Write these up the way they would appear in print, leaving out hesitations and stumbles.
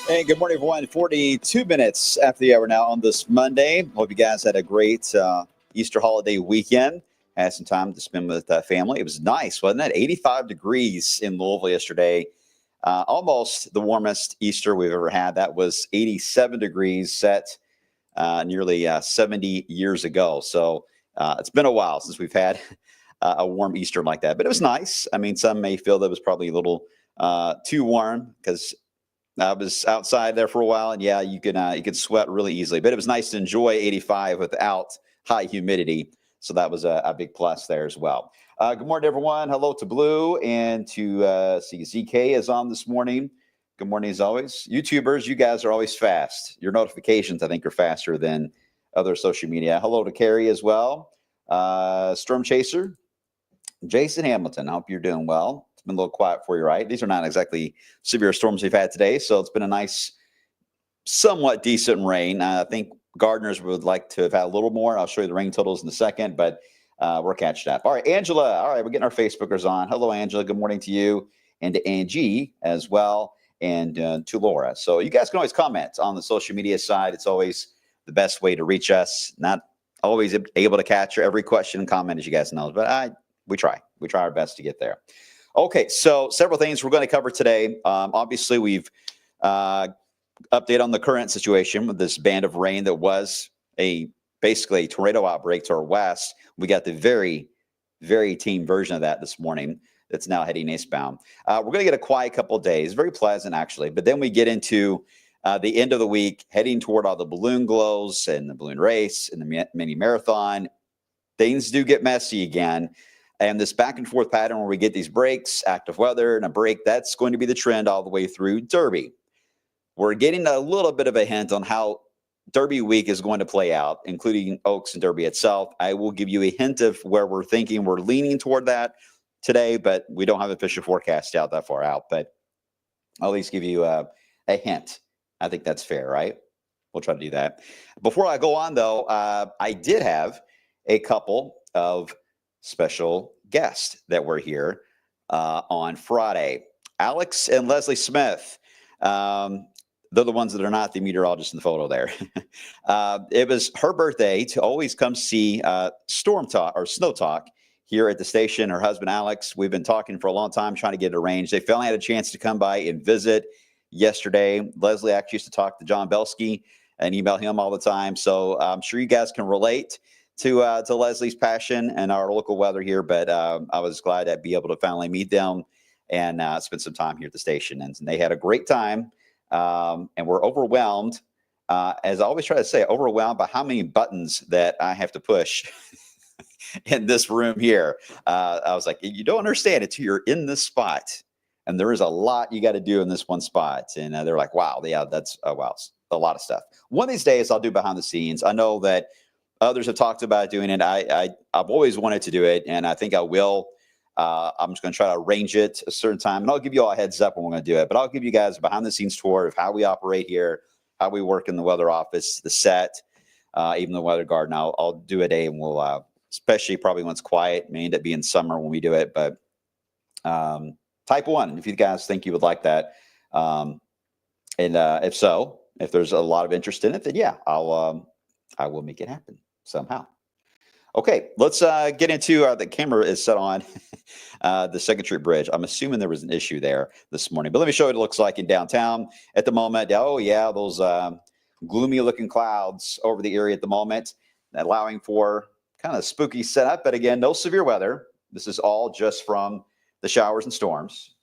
Hey, good morning, everyone. 42 minutes after the hour now on this Monday. Hope you guys had a great Easter holiday weekend. Had some time to spend with family. It was nice, wasn't it? 85 degrees in Louisville yesterday. Almost the warmest Easter we've ever had. That was 87 degrees set nearly 70 years ago. So it's been a while since we've had a warm Easter like that. But it was nice. I mean, some may feel that it was probably a little too warm because I was outside there for a while, and yeah, you could sweat really easily. But it was nice to enjoy 85 without high humidity, so that was a big plus there as well. Good morning, everyone. Hello to Blue and to see ZK is on this morning. Good morning, as always. YouTubers, you guys are always fast. Your notifications, I think, are faster than other social media. Hello to Carrie as well. Storm Chaser, Jason Hamilton. I hope you're doing well. It's been a little quiet for you, right? These are not exactly severe storms we've had today, so it's been a nice, somewhat decent rain. I think gardeners would like to have had a little more. I'll show you the rain totals in a second, but we're catching up. All right, Angela. All right, we're getting our Facebookers on. Hello, Angela. Good morning to you and to Angie as well, and to Laura. So you guys can always comment on the social media side. It's always the best way to reach us. Not always able to capture every question and comment, as you guys know, but we try. We try our best to get there. Okay, so several things we're going to cover today. Obviously, we've update on the current situation with this band of rain that was basically a tornado outbreak to our west. We got the very, very tame version of that this morning that's now heading eastbound. We're going to get a quiet couple of days, very pleasant actually, but then we get into the end of the week, heading toward all the balloon glows and the balloon race and the mini marathon. Things do get messy again. And this back and forth pattern where we get these breaks, active weather and a break, that's going to be the trend all the way through Derby. We're getting a little bit of a hint on how Derby week is going to play out, including Oaks and Derby itself. I will give you a hint of where we're thinking we're leaning toward that today, but we don't have an official forecast out that far out. But I'll at least give you a hint. I think that's fair, right? We'll try to do that. Before I go on, though, I did have a couple of special guests that were here on Friday. Alex and Leslie Smith. They're the ones that are not the meteorologist in the photo there. It was her birthday to always come see StormTALK or Snow Talk here at the station. Her husband, Alex, we've been talking for a long time, trying to get it arranged. They finally had a chance to come by and visit. yesterday. Leslie actually used to talk to John Belsky and email him all the time. So I'm sure you guys can relate to Leslie's passion and our local weather here. But I was glad to be able to finally meet them and spend some time here at the station. And they had a great time, and we're overwhelmed. As I always try to say, overwhelmed by how many buttons that I have to push in this room here. I was like, you don't understand it till you're in this spot. And there is a lot you got to do in this one spot. And they're like, wow, yeah, that's wow, a lot of stuff. One of these days I'll do behind the scenes. I know that others have talked about doing it. I've always wanted to do it, and I think I will. I'm just going to try to arrange it a certain time, and I'll give you all a heads up when we're going to do it. But I'll give you guys a behind the scenes tour of how we operate here, how we work in the weather office, the set, even the weather garden. I'll do a day, and we'll, especially probably when it's quiet, may end up being summer when we do it. But type 1, if you guys think you would like that. And if so, if there's a lot of interest in it, then yeah, I will make it happen somehow. Okay, let's get into the camera is set on the 2nd Street Bridge. I'm assuming there was an issue there this morning, but let me show you what it looks like in downtown at the moment. Oh yeah, those gloomy looking clouds over the area at the moment, allowing for kind of spooky setup. But again, no severe weather. This is all just from the showers and storms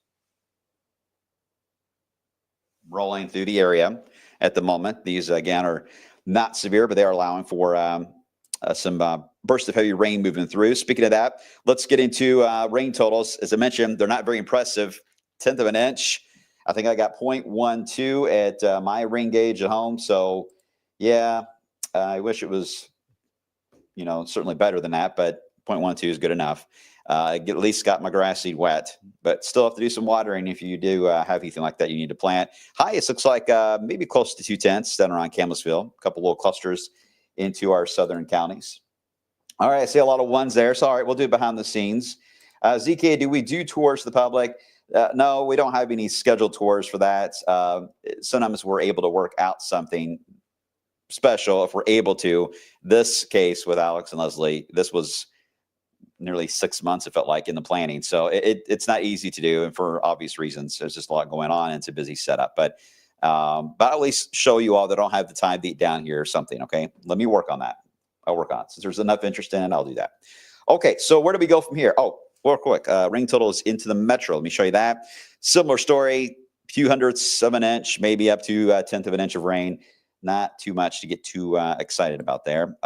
rolling through the area at the moment. These again are not severe, but they are allowing for some bursts of heavy rain moving through. Speaking of that, let's get into rain totals. As I mentioned, they're not very impressive. 1/10 of an inch. I think I got 0.12 at my rain gauge at home. So yeah, I wish it was, certainly better than that, but 0.12 is good enough. I at least got my grass seed wet, but still have to do some watering. If you do have anything like that you need to plant. Highest looks like maybe close to 0.2 down around Campbellsville. A couple little clusters into our southern counties. All right, I see a lot of ones there. So all right, we'll do behind the scenes. ZK, do we do tours to the public? No, we don't have any scheduled tours for that. Sometimes we're able to work out something special if we're able to. This case with Alex and Leslie, this was nearly 6 months, it felt like, in the planning. So it's not easy to do, and for obvious reasons. There's just a lot going on, and it's a busy setup. But I'll at least show you all that don't have the time to eat down here or something, okay? Let me work on that. I'll work on it. Since there's enough interest in it, I'll do that. Okay, so where do we go from here? Oh, real quick, rain totals into the metro. Let me show you that. Similar story, few hundredths of an inch, maybe up to 1/10 of an inch of rain. Not too much to get too excited about there.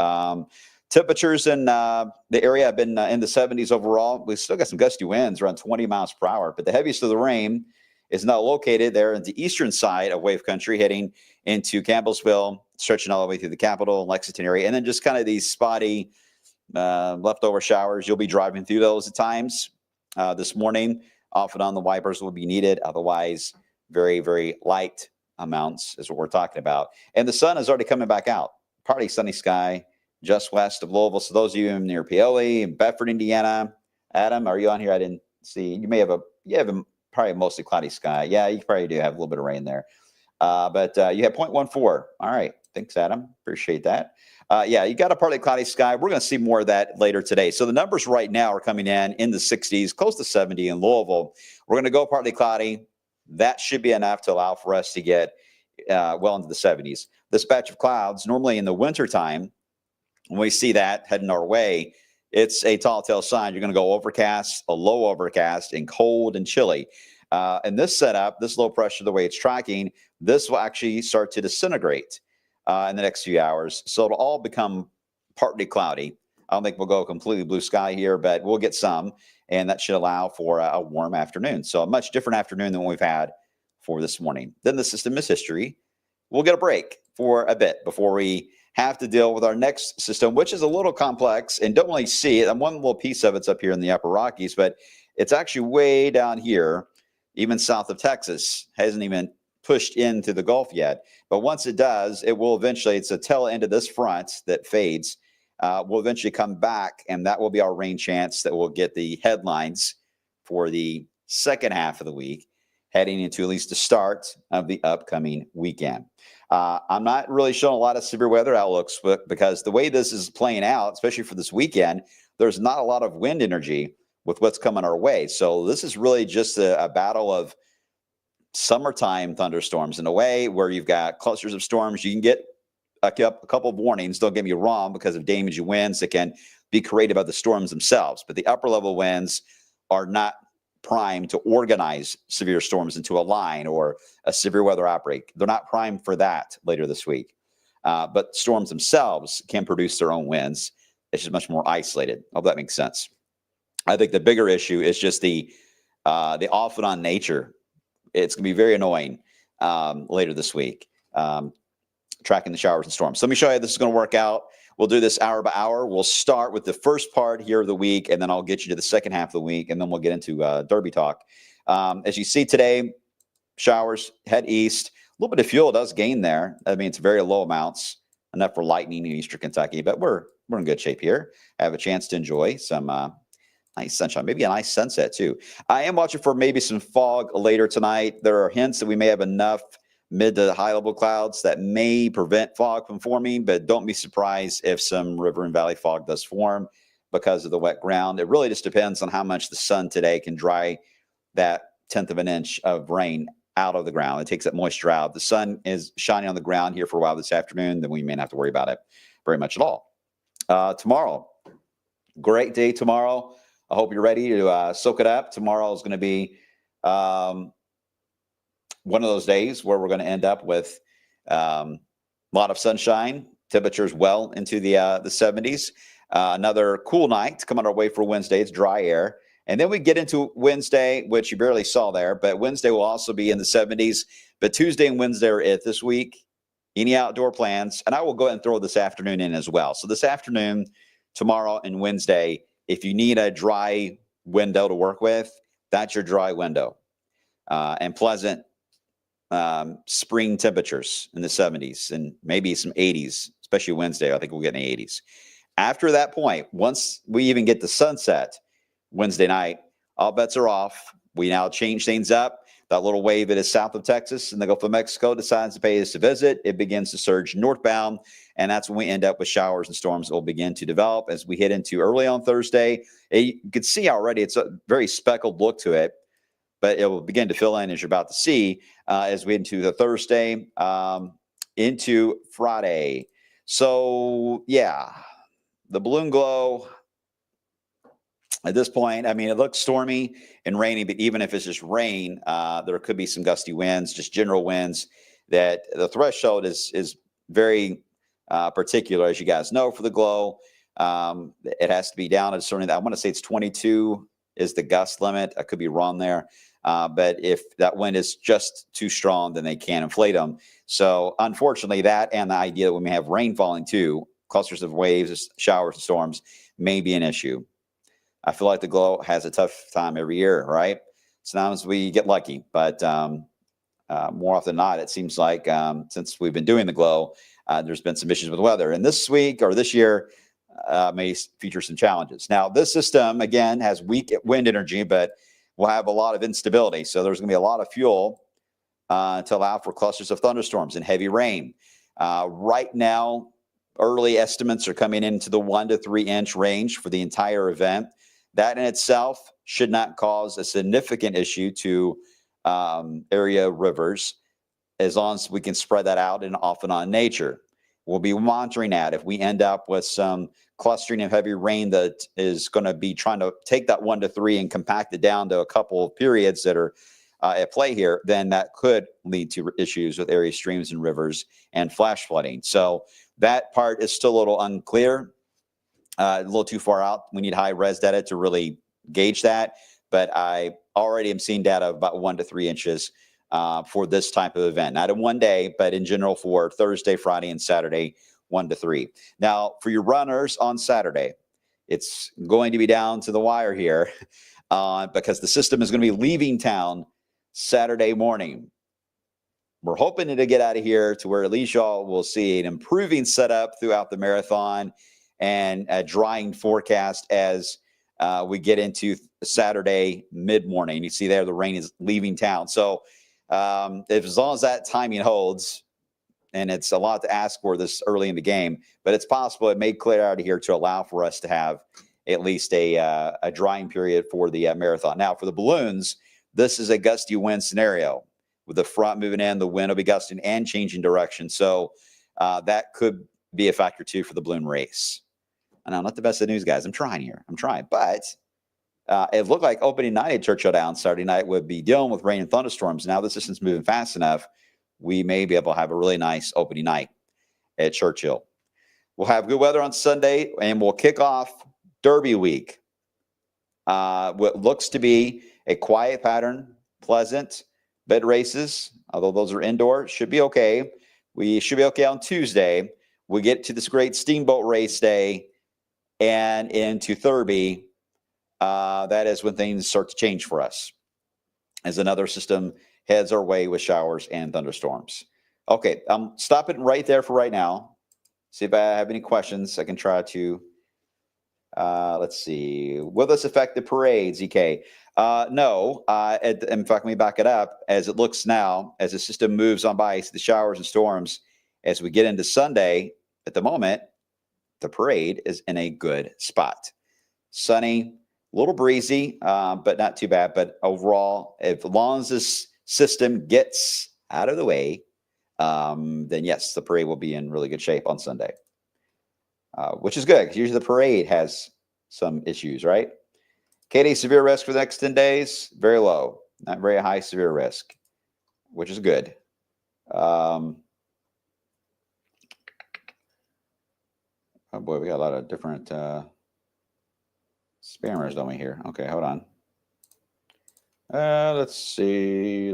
Temperatures in the area have been in the 70s overall. We've still got some gusty winds around 20 miles per hour, but the heaviest of the rain is now located there in the eastern side of Wave Country, heading into Campbellsville, stretching all the way through the Capitol, Lexington area, and then just kind of these spotty leftover showers. You'll be driving through those at times this morning. Off and on, the wipers will be needed. Otherwise, very, very light amounts is what we're talking about. And the sun is already coming back out. Partly sunny sky just west of Louisville. So those of you near Paoli and Bedford, Indiana, Adam, are you on here? I didn't see. You have probably a mostly cloudy sky. Yeah, you probably do have a little bit of rain there. But you have 0.14. All right. Thanks, Adam. Appreciate that. Yeah, you got a partly cloudy sky. We're going to see more of that later today. So the numbers right now are coming in the 60s, close to 70 in Louisville. We're going to go partly cloudy. That should be enough to allow for us to get well into the 70s. This batch of clouds, normally in the wintertime, when we see that heading our way, it's a tall tale sign. You're going to go overcast, a low overcast, and cold and chilly. And this setup, this low pressure, the way it's tracking, this will actually start to disintegrate in the next few hours. So it'll all become partly cloudy. I don't think we'll go completely blue sky here, but we'll get some, and that should allow for a warm afternoon. So a much different afternoon than we've had for this morning. Then the system is history. We'll get a break for a bit before we have to deal with our next system, which is a little complex and don't really see it. And one little piece of it's up here in the Upper Rockies, but it's actually way down here, even south of Texas. Hasn't even pushed into the Gulf yet. But once it does, it will eventually, it's a tail end of this front that fades, will eventually come back, and that will be our rain chance that will get the headlines for the second half of the week, heading into at least the start of the upcoming weekend. I'm not really showing a lot of severe weather outlooks, but because the way this is playing out, especially for this weekend, there's not a lot of wind energy with what's coming our way. So this is really just a battle of summertime thunderstorms in a way where you've got clusters of storms. You can get a couple of warnings. Don't get me wrong, because of damaging winds that can be created by the storms themselves. But the upper level winds are not primed to organize severe storms into a line or a severe weather outbreak. They're not primed for that later this week. But storms themselves can produce their own winds. It's just much more isolated. I hope that makes sense. I think the bigger issue is just the off and on nature. It's going to be very annoying later this week, tracking the showers and storms. So let me show you how this is going to work out. We'll do this hour by hour. We'll start with the first part here of the week, and then I'll get you to the second half of the week, and then we'll get into Derby talk. As you see today, showers head east. A little bit of fuel does gain there. I mean, it's very low amounts, enough for lightning in eastern Kentucky, but we're in good shape here. I have a chance to enjoy some nice sunshine, maybe a nice sunset too. I am watching for maybe some fog later tonight. There are hints that we may have enough mid to high level clouds that may prevent fog from forming, but don't be surprised if some river and valley fog does form because of the wet ground. It really just depends on how much the sun today can dry that 1/10 of an inch of rain out of the ground. It takes that moisture out. The sun is shining on the ground here for a while this afternoon, then we may not have to worry about it very much at all. Tomorrow, great day tomorrow. I hope you're ready to soak it up. Tomorrow is going to be one of those days where we're going to end up with a lot of sunshine, temperatures well into the 70s. Another cool night coming our way for Wednesday. It's dry air. And then we get into Wednesday, which you barely saw there, but Wednesday will also be in the 70s. But Tuesday and Wednesday are it this week. Any outdoor plans? And I will go ahead and throw this afternoon in as well. So this afternoon, tomorrow, and Wednesday, if you need a dry window to work with, that's your dry window. And pleasant spring temperatures in the 70s and maybe some 80s, especially Wednesday. I think we'll get in the 80s. After that point, once we even get the sunset Wednesday night, all bets are off. We now change things up. That little wave that is south of Texas and the Gulf of Mexico decides to pay us a visit. It begins to surge northbound, and that's when we end up with showers and storms that will begin to develop as we head into early on Thursday. You can see already it's a very speckled look to it, but it will begin to fill in as you're about to see as we head into the Thursday into Friday. So, yeah, the balloon glow at this point, I mean, it looks stormy and rainy, but even if it's just rain, there could be some gusty winds, just general winds. That the threshold is very particular, as you guys know, for the glow. It has to be down at a certain, I want to say it's 22 is the gust limit. I could be wrong there. But if that wind is just too strong, then they can inflate them. So unfortunately, that and the idea that we may have rain falling too, clusters of waves, showers, and storms may be an issue. I feel like the glow has a tough time every year, right? Sometimes we get lucky, but more often than not, it seems like since we've been doing the glow, there's been some issues with weather. And this week or this year may feature some challenges. Now, this system, again, has weak wind energy, but will have a lot of instability. So there's going to be a lot of fuel to allow for clusters of thunderstorms and heavy rain. Right now, early estimates are coming into the 1 to 3 inch range for the entire event. That in itself should not cause a significant issue to area rivers as long as we can spread that out in off and on nature. We'll be monitoring that. If we end up with some clustering of heavy rain that is going to be trying to take that 1 to 3 and compact it down to a couple of periods that are at play here, then that could lead to issues with area streams and rivers and flash flooding. So that part is still a little unclear. A little too far out. We need high res data to really gauge that. But I already am seeing data of about 1 to 3 inches for this type of event. Not in one day, but in general for Thursday, Friday, and Saturday, 1 to 3. Now, for your runners on Saturday, it's going to be down to the wire here because the system is going to be leaving town Saturday morning. We're hoping to get out of here to where at least y'all will see an improving setup throughout the marathon and a drying forecast as we get into Saturday mid-morning. You see there, the rain is leaving town. So as long as that timing holds, and it's a lot to ask for this early in the game, but it's possible it may clear out of here to allow for us to have at least a drying period for the marathon. Now, for the balloons, this is a gusty wind scenario. with the front moving in, the wind will be gusting and changing direction. So that could be a factor too for the balloon race. And I'm not the best of news, guys. I'm trying here. I'm trying. But it looked like opening night at Churchill Downs Saturday night would be dealing with rain and thunderstorms. Now the system's moving fast enough, we may be able to have a really nice opening night at Churchill. We'll have good weather on Sunday, and we'll kick off Derby week. What looks to be a quiet pattern, pleasant bed races, although those are indoor, should be okay. We should be okay on Tuesday. We get to this great steamboat race day and into Derby. That is when things start to change for us as another system heads our way with showers and thunderstorms. Okay, I'm stopping right there for right now. See if I have any questions. I can try to, let's see. Will this affect the parades, EK? No. In fact, let me back it up. As it looks now, as the system moves on by the showers and storms, as we get into Sunday, at the moment, the parade is in a good spot. Sunny, a little breezy, but not too bad. But overall, as long as this system gets out of the way, then yes, the parade will be in really good shape on Sunday, which is good because usually the parade has some issues, right? Katie, severe risk for the next 10 days? Very low, not very high severe risk, which is good. Oh boy, we got a lot of different spammers, don't we, here? Okay, hold on. Let's see.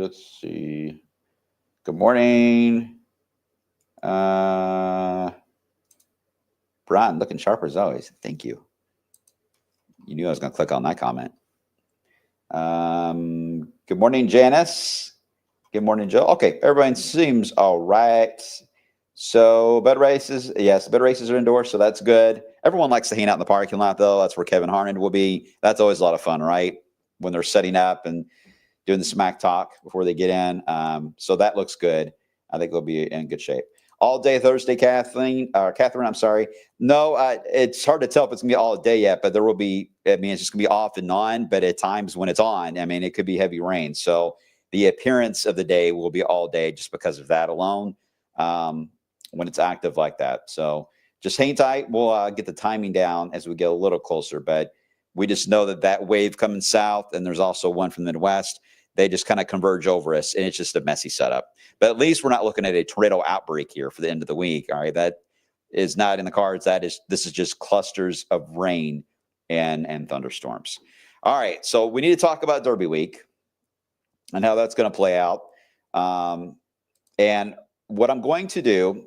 Good morning. Brian, looking sharp as always. Thank you. You knew I was going to click on that comment. Good morning, Janice. Good morning, Joe. Okay, everyone seems all right. So bed races, yes, bed races are indoors, so that's good. Everyone likes to hang out in the parking lot, though. That's where Kevin Harned will be. That's always a lot of fun, right? When they're setting up and doing the smack talk before they get in. So that looks good. I think they'll be in good shape. All day Thursday, Catherine, I'm sorry. No, it's hard to tell if it's going to be all day yet, but there will be, I mean, it's just going to be off and on, but at times when it's on, I mean, it could be heavy rain. So the appearance of the day will be all day just because of that alone. When it's active like that. So just hang tight. We'll get the timing down as we get a little closer, but we just know that wave coming south, and there's also one from the Midwest, they just kind of converge over us, and it's just a messy setup. But at least we're not looking at a tornado outbreak here for the end of the week. All right, that is not in the cards. This is just clusters of rain and thunderstorms. All right, so we need to talk about Derby week and how that's going to play out. And what I'm going to do,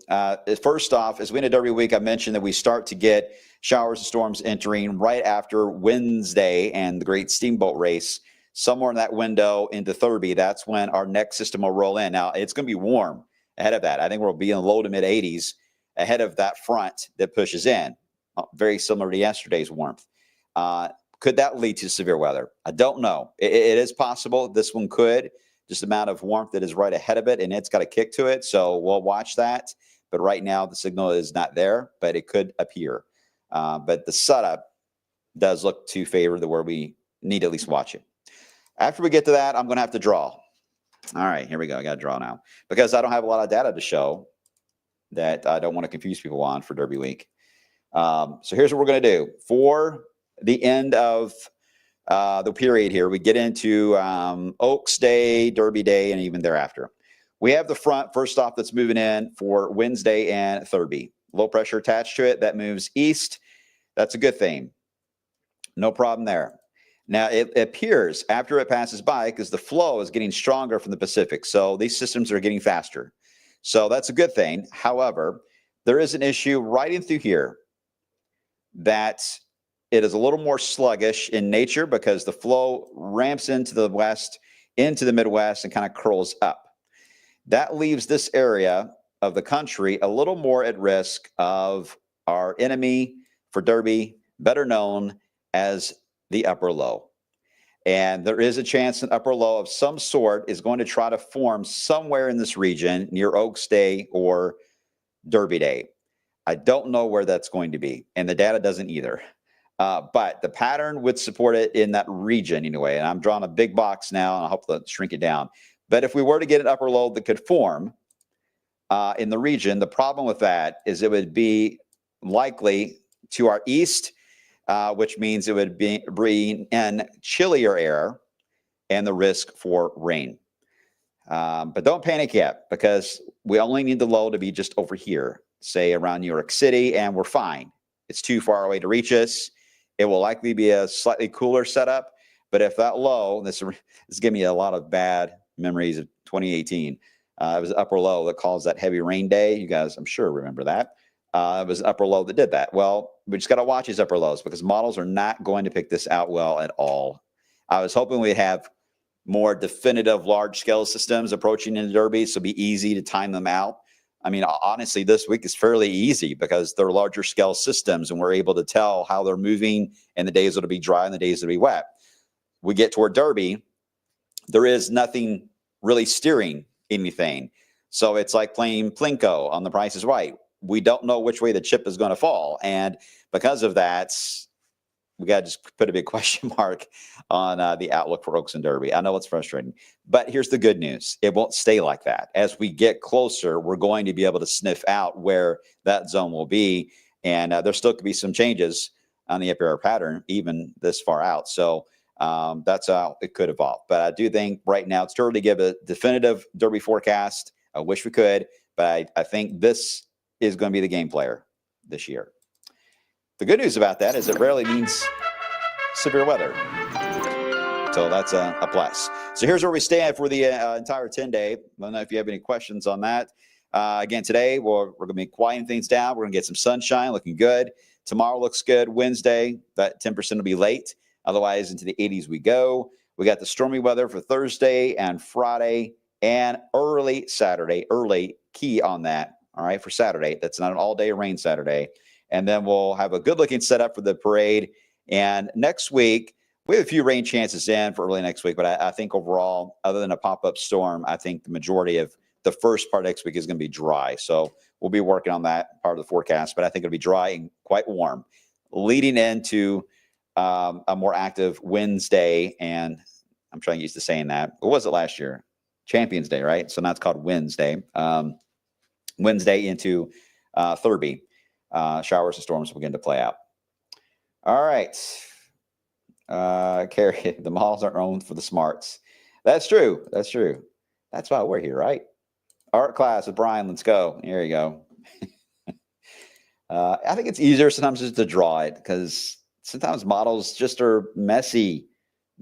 is first off, as we end Derby week, I mentioned that we start to get showers and storms entering right after Wednesday and the great steamboat race. Somewhere in that window into Derby, that's when our next system will roll in. Now, it's going to be warm ahead of that. I think we'll be in the low to mid 80s ahead of that front that pushes in, very similar to yesterday's warmth. Could that lead to severe weather? I don't know. It is possible. This one could. Just the amount of warmth that is right ahead of it, and it's got a kick to it. So we'll watch that. But right now, the signal is not there, but it could appear. But the setup does look to favor where we need to at least watch it. After we get to that, I'm going to have to draw. All right, here we go. I got to draw now because I don't have a lot of data to show that I don't want to confuse people on for Derby week. So here's what we're going to do. For the end of the period here, we get into Oaks Day, Derby Day, and even thereafter. We have the front, first off, that's moving in for Wednesday and Derby. Low pressure attached to it. That moves east. That's a good thing. No problem there. Now, it appears after it passes by, because the flow is getting stronger from the Pacific. So these systems are getting faster. So that's a good thing. However, there is an issue right in through here that it is a little more sluggish in nature because the flow ramps into the west, into the Midwest, and kind of curls up. That leaves this area of the country a little more at risk of our enemy for Derby, better known as the upper low. And there is a chance an upper low of some sort is going to try to form somewhere in this region near Oaks Day or Derby Day. I don't know where that's going to be, and the data doesn't either. But the pattern would support it in that region anyway. And I'm drawing a big box now, and I hope to shrink it down. But if we were to get an upper low that could form in the region, the problem with that is it would be likely to our east, which means it would bring in chillier air and the risk for rain. But don't panic yet, because we only need the low to be just over here, say around New York City, and we're fine. It's too far away to reach us. It will likely be a slightly cooler setup. But if that low, this is giving me a lot of bad memories of 2018. It was an upper low that caused that heavy rain day. You guys, I'm sure, remember that. It was an upper low that did that. Well, we just got to watch these upper lows, because models are not going to pick this out well at all. I was hoping we'd have more definitive large-scale systems approaching in the Derby, so it'd be easy to time them out. I mean, honestly, this week is fairly easy because they're larger scale systems, and we're able to tell how they're moving in the days that'll be dry and the days that'll be wet. We get toward Derby, there is nothing really steering anything. So it's like playing Plinko on The Price is Right. We don't know which way the chip is going to fall. And because of that, we got to just put a big question mark on the outlook for Oaks and Derby. I know it's frustrating, but here's the good news. It won't stay like that. As we get closer, we're going to be able to sniff out where that zone will be. And there still could be some changes on the upper air pattern, even this far out. So that's how it could evolve. But I do think right now it's too early to give a definitive Derby forecast. I wish we could, but I think this is going to be the game player this year. The good news about that is it rarely means severe weather. So that's a plus. So here's where we stand for the entire 10-day. I don't know if you have any questions on that. Again, today we're going to be quieting things down. We're going to get some sunshine, looking good. Tomorrow looks good. Wednesday, that 10% will be late. Otherwise, into the 80s we go. We got the stormy weather for Thursday and Friday and early Saturday. Early key on that, all right, for Saturday. That's not an all-day rain Saturday. And then we'll have a good-looking setup for the parade. And next week, we have a few rain chances in for early next week. But I think overall, other than a pop-up storm, I think the majority of the first part of next week is going to be dry. So we'll be working on that part of the forecast. But I think it'll be dry and quite warm, leading into a more active Wednesday. And I'm trying to get used to saying that. What was it last year? Champions Day, right? So now it's called Wednesday. Wednesday into Thursday. Showers and storms begin to play out. All right. Carrie, the malls aren't owned for the smarts. That's true. That's true. That's why we're here, right? Art class with Brian. Let's go. Here you go. I think it's easier sometimes just to draw it, because sometimes models just are messy.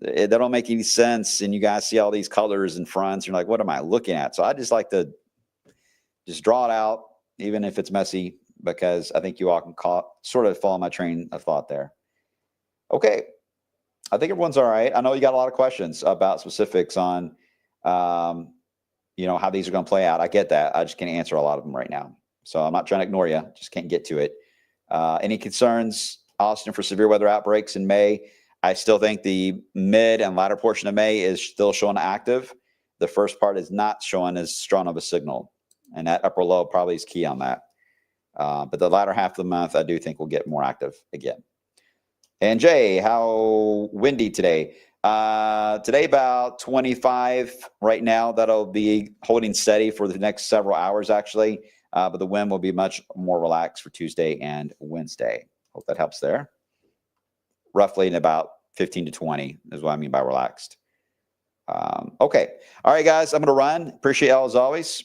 They don't make any sense. And you guys see all these colors and fronts. You're like, what am I looking at? So I just like to just draw it out, even if it's messy, because I think you all can sort of follow my train of thought there. Okay. I think everyone's all right. I know you got a lot of questions about specifics on, how these are going to play out. I get that. I just can't answer a lot of them right now. So I'm not trying to ignore you. Just can't get to it. Any concerns, Austin, for severe weather outbreaks in May? I still think the mid and latter portion of May is still showing active. The first part is not showing as strong of a signal. And that upper low probably is key on that. But the latter half of the month, I do think will get more active again. And Jay, how windy today? Today about 25 right now. That'll be holding steady for the next several hours, actually. But the wind will be much more relaxed for Tuesday and Wednesday. Hope that helps there. Roughly in about 15 to 20 is what I mean by relaxed. Okay. All right, guys, I'm going to run. Appreciate y'all as always.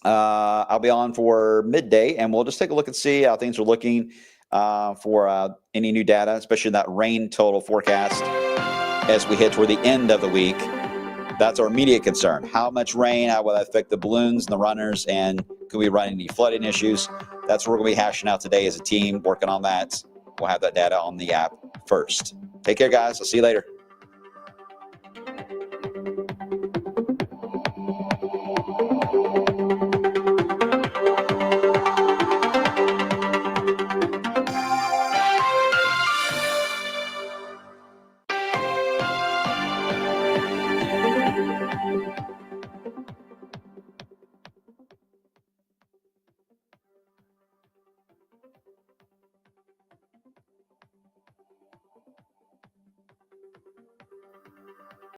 I'll be on for midday, and we'll just take a look and see how things are looking for any new data, especially that rain total forecast as we head toward the end of the week. That's our immediate concern. How much rain? How will that affect the balloons and the runners? And could we run any flooding issues? That's what we're going to be hashing out today as a team, working on that. We'll have that data on the app first. Take care, guys. I'll see you later.